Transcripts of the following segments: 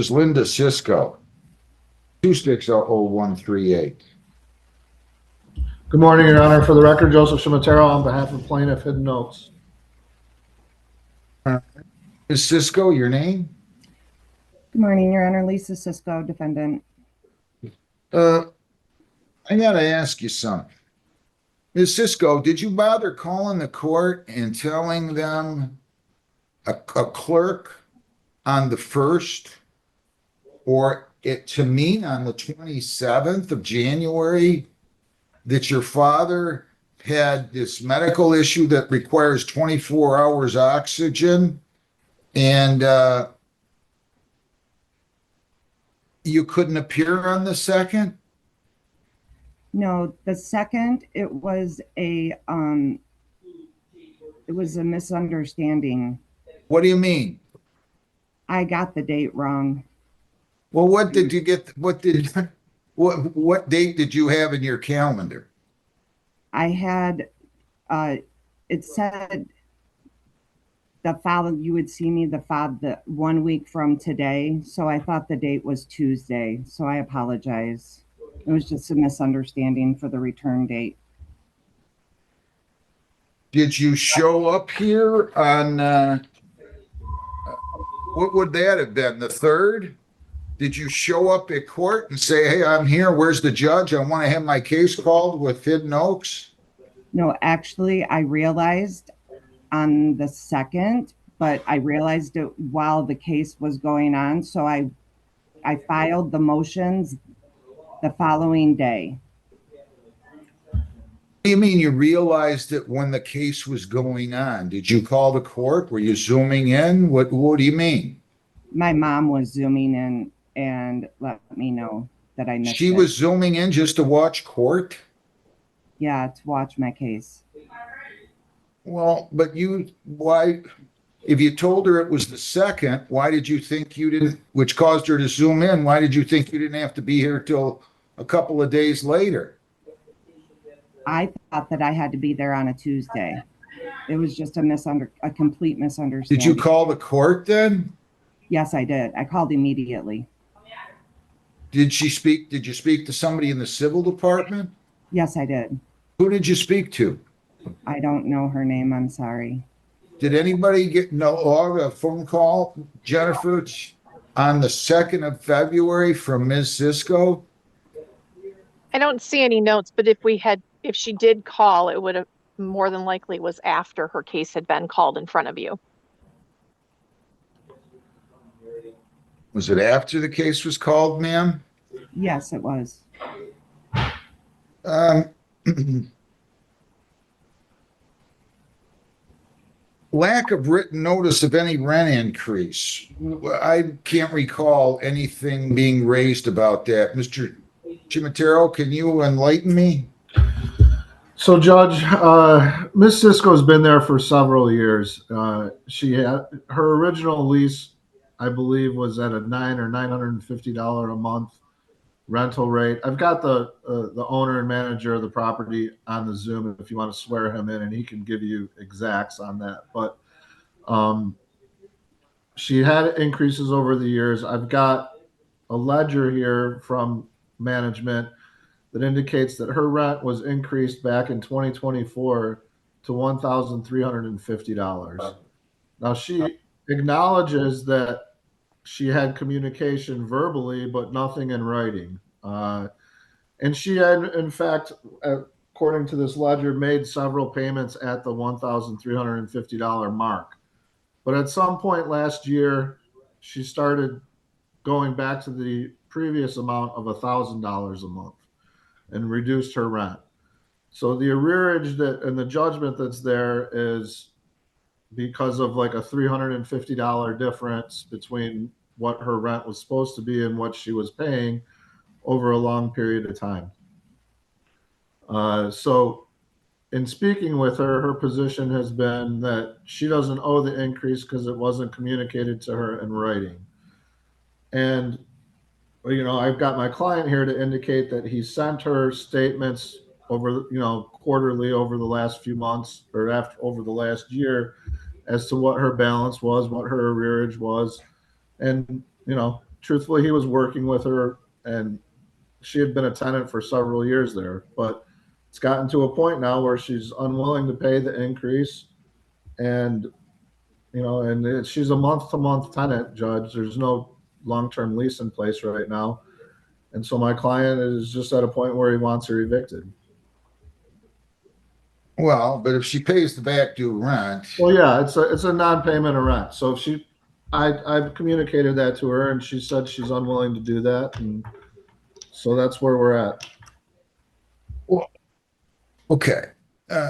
is Linda Cisco, 260138. Good morning, Your Honor. For the record, Joseph Shimatero on behalf of plaintiff Hidden Oaks. Ms. Cisco, your name? Good morning, Your Honor. Lisa Cisco, defendant. I gotta ask you something. Ms. Cisco, did you bother calling the court and telling them a clerk on the 1st or it to me on the 27th of January that your father had this medical issue that requires 24 hours oxygen and you couldn't appear on the 2nd? No, the 2nd, it was a misunderstanding. What do you mean? I got the date wrong. Well, what did you get? What date did you have in your calendar? I had, it said you would see me the 1 week from today. So I thought the date was Tuesday. So I apologize. It was just a misunderstanding for the return date. Did you show up here on, what would that have been, the 3rd? Did you show up at court and say, hey, I'm here, where's the judge? I want to have my case called with Hidden Oaks? No, actually, I realized on the 2nd, but I realized it while the case was going on. So I filed the motions the following day. What do you mean you realized it when the case was going on? Did you call the court? Were you zooming in? What do you mean? My mom was zooming in and let me know that I missed She it. was zooming in just to watch court? Yeah, to watch my case. Well, but why, if you told her it was the 2nd, why did you think you didn't, which caused her to zoom in, why did you think you didn't have to be here till a couple of days later? I thought that I had to be there on a Tuesday. It was just a complete misunderstanding. Did you call the court then? Yes, I did. I called immediately. Did you speak to somebody in the civil department? Yes, I did. Who did you speak to? I don't know her name. I'm sorry. Did anybody get a phone call, Jennifer, on the 2nd of February from Ms. Cisco? I don't see any notes, but if she did call, it would have more than likely was after her case had been called in front of you. Was it after the case was called, ma'am? Yes, it was. Lack of written notice of any rent increase. I can't recall anything being raised about that. Mr. Chimatero, can you enlighten me? So, Judge, Ms. Cisco's been there for several years. She had her original lease, I believe, was at a $900 or $950 a month rental rate. I've got the owner and manager of the property on the Zoom if you want to swear him in, and he can give you exacts on that. But she had increases over the years. I've got a ledger here from management that indicates that her rent was increased back in 2024 to $1,350. Now, she acknowledges that she had communication verbally, but nothing in writing. And she had, in fact, according to this ledger, made several payments at the $1,350 mark. But at some point last year, she started going back to the previous amount of $1,000 a month and reduced her rent. So the arrearage and the judgment that's there is because of like a $350 difference between what her rent was supposed to be and what she was paying over a long period of time. So in speaking with her, her position has been that she doesn't owe the increase because it wasn't communicated to her in writing. And, you know, I've got my client here to indicate that he sent her statements over, quarterly over the last few months or over the last year as to what her balance was, what her arrearage was. And, truthfully, he was working with her, and she had been a tenant for several years there. But it's gotten to a point now where she's unwilling to pay the increase, and she's a month-to-month tenant, Judge. There's no long-term lease in place right now, and so my client is just at a point where he wants her evicted. Well, but if she pays the back due rent, Well, yeah, it's a non-payment of rent. So if I've communicated that to her, and she said she's unwilling to do that, and so that's where we're at. okay.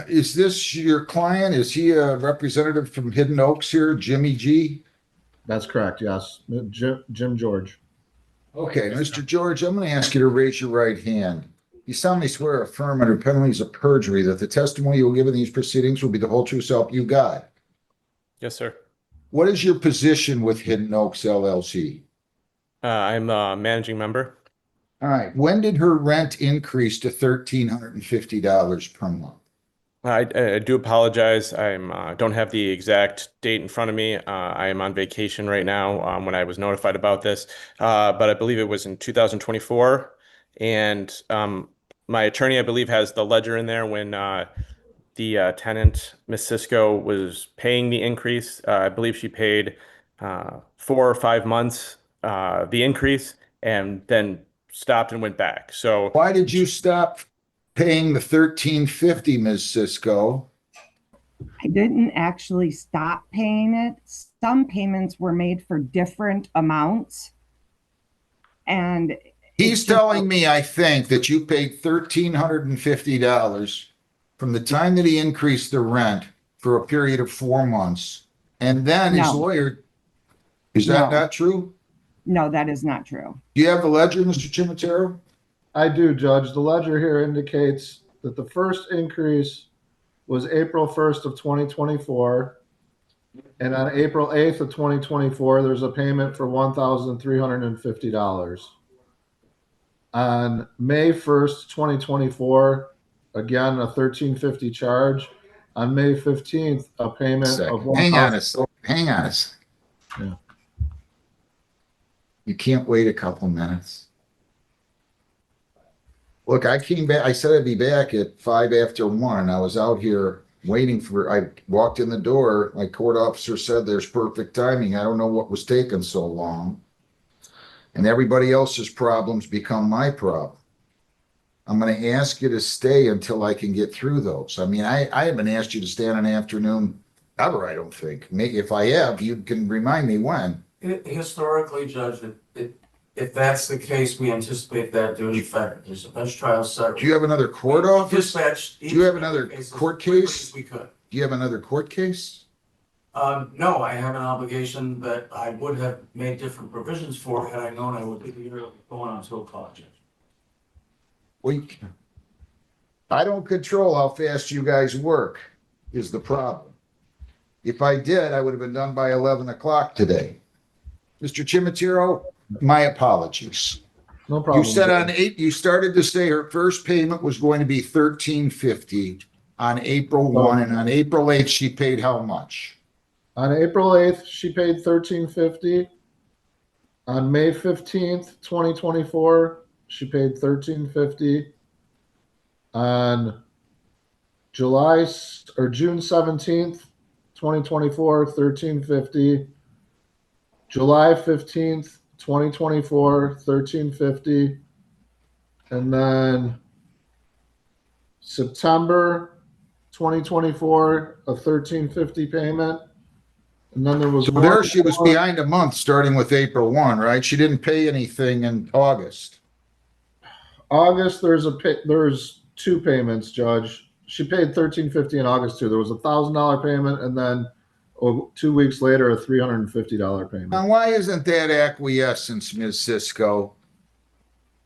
Is this your client? Is he a representative from Hidden Oaks here, Jimmy G? That's correct. Yes, Jim George. Okay, Mr. George, I'm going to ask you to raise your right hand. You solemnly swear or affirm under penalties of perjury that the testimony you will give in these proceedings will be the whole truth, so help you God. Yes, sir. What is your position with Hidden Oaks LLC? I'm a managing member. All right. When did her rent increase to $1,350 per month? I do apologize. Don't have the exact date in front of me. I am on vacation right now when I was notified about this, but I believe it was in 2024. And my attorney, I believe, has the ledger in there when the tenant, Miss Cisco, was paying the increase. I believe she paid 4 or 5 months the increase and then stopped and went back. So Why did you stop paying the $1,350, Ms. Cisco? I didn't actually stop paying it. Some payments were made for different amounts. And He's telling me, I think, that you paid $1,350 from the time that he increased the rent for a period of 4 months. And then his No. lawyer, is that No. not true? no, that is not true. Do you have the ledger, Mr. Chimatero? I do, Judge. The ledger here indicates that the first increase was April 1st of 2024. And on April 8th of 2024, there's a payment for $1,350. On May 1st, 2024, again, a $1,350 charge. On May 15th, a payment of Hang on a second. Hang on a second. Yeah. You can't wait a couple minutes. Look, I came back. I said I'd be back at 5 after 1. I was out here waiting I walked in the door. My court officer said there's perfect timing. I don't know what was taking so long. And everybody else's problems become my problem. I'm going to ask you to stay until I can get through those. I mean, I haven't asked you to stay on an afternoon ever, I don't think. If I have, you can remind me when. Historically, Judge, if that's the case, we anticipate that to effect. There's a bench trial set. Do you have another court office? Dispatch. Do you have another court case? We could. Do you have another court case? No, I have an obligation that I would have made different provisions for had I known I would be here going on to a college. I don't control how fast you guys work, is the problem. If I did, I would have been done by 11 o'clock today. Mr. Chimatero, my apologies. No problem. You said you started to say her first payment was going to be $1,350 on April 1, and on April 8th, she paid how much? On April 8th, she paid $1,350. On May 15th, 2024, she paid $1,350. On June 17th, 2024, $1,350. July 15th, 2024, $1,350. And then September 2024, a $1,350 payment. And then there was So there she was behind a month, starting with April 1, right? She didn't pay anything in August. August, there's 2 payments, Judge. She paid $1,350 in August too. There was a $1,000 payment, and then 2 weeks later, a $350 payment. Now, why isn't that acquiescence, Ms. Cisco?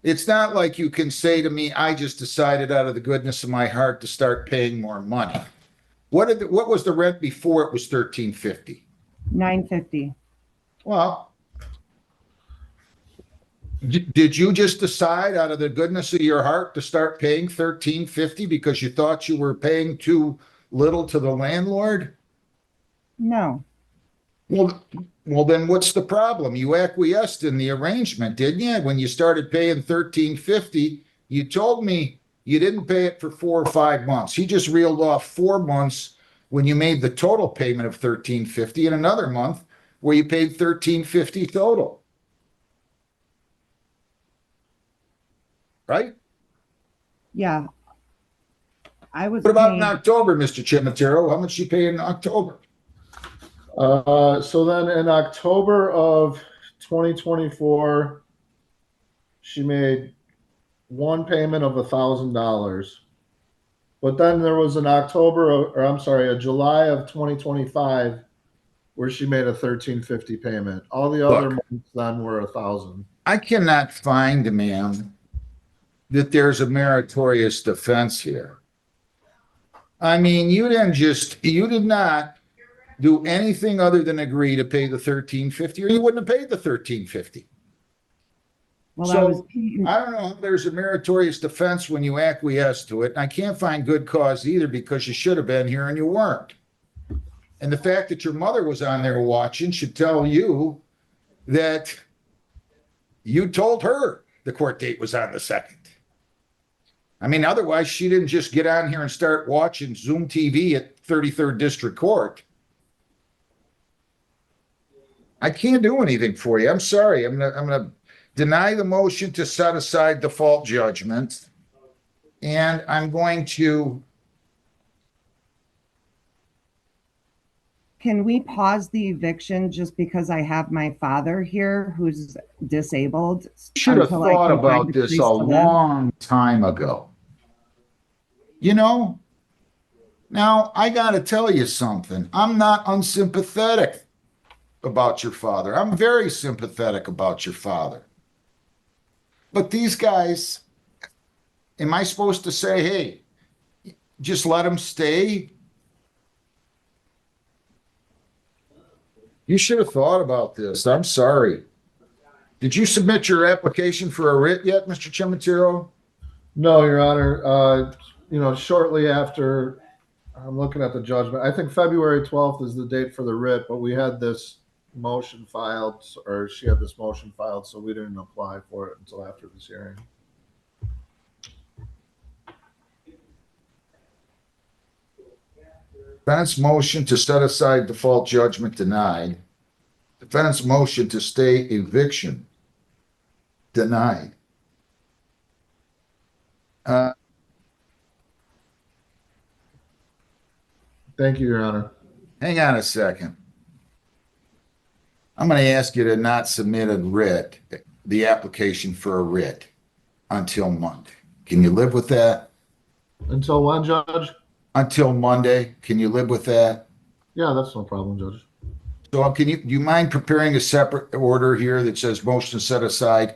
It's not like you can say to me, I just decided out of the goodness of my heart to start paying more money. What was the rent before it was $1,350? $950. Well, did you just decide out of the goodness of your heart to start paying $1,350 because you thought you were paying too little to the landlord? No. Well, then what's the problem? You acquiesced in the arrangement, didn't you? When you started paying $13.50, you told me you didn't pay it for 4 or 5 months. He just reeled off 4 months when you made the total payment of $13.50 and another month where you paid $13.50 total. Right? Yeah. I was What about in paying, October, Mr. Chimatero? How much you pay in October? So then in October of 2024, she made one payment of $1,000. But then there was an a July of 2025 where she made a 1350 payment. All the other Look. months then were 1,000. I cannot find, ma'am, that there's a meritorious defense here. I mean, you did not do anything other than agree to pay the $13.50, or you wouldn't have paid the $13.50. well, So, I was paying, I don't know if there's a meritorious defense when you acquiesce to it. And I can't find good cause either because you should have been here and you weren't. And the fact that your mother was on there watching should tell you that you told her the court date was on the 2nd. I mean, otherwise, she didn't just get on here and start watching Zoom TV at 33rd District Court. I can't do anything for you. I'm sorry. I'm gonna deny the motion to set aside default judgment, and I'm going to. can we pause the eviction just because I have my father here who's disabled? Should have until I thought can find about a this place a to live? long time ago. You know, now I got to tell you something. I'm not unsympathetic about your father. I'm very sympathetic about your father. But these guys, am I supposed to say, hey, just let him stay? You should have thought about this. I'm sorry. Did you submit your application for a writ yet, Mr. Chimatero? No, Your Honor. Shortly after, I'm looking at the judgment. I think February 12th is the date for the writ, but we had this motion filed, or she had this motion filed, so we didn't apply for it until after this hearing. Defendant's motion to set aside default judgment denied. Defendant's motion to stay eviction denied. Thank you, Your Honor. Hang on a second. I'm going to ask you to not submit a writ, the application for a writ, until Monday. Can you live with that? Until when, Judge? Until Monday. Can you live with that? Yeah, that's no problem, Judge. So do you mind preparing a separate order here that says motion to set aside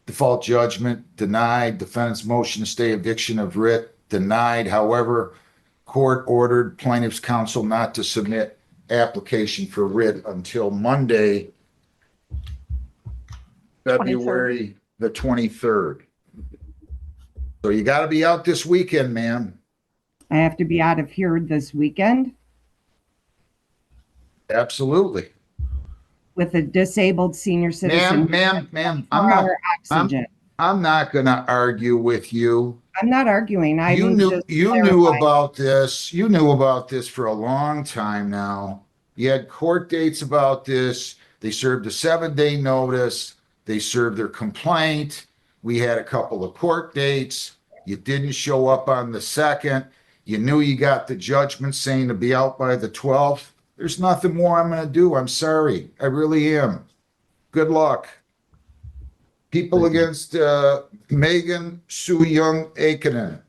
default judgment denied, defendant's motion to stay eviction of writ denied. However, court ordered plaintiff's counsel not to submit application for writ until Monday, February the 23rd. So you got to be out this weekend, ma'am. I have to be out of here this weekend Absolutely. with a disabled senior citizen. Ma'am, I'm not going to argue with you. not arguing. You knew about this. You knew about this for a long time now. You had court dates about this. They served a 7-day notice. They served their complaint. We had a couple of court dates. You didn't show up on the 2nd. You knew you got the judgment saying to be out by the 12th. There's nothing more I'm going to do. I'm sorry. I really am. Good luck. People against Megan Sue Young Aikinen.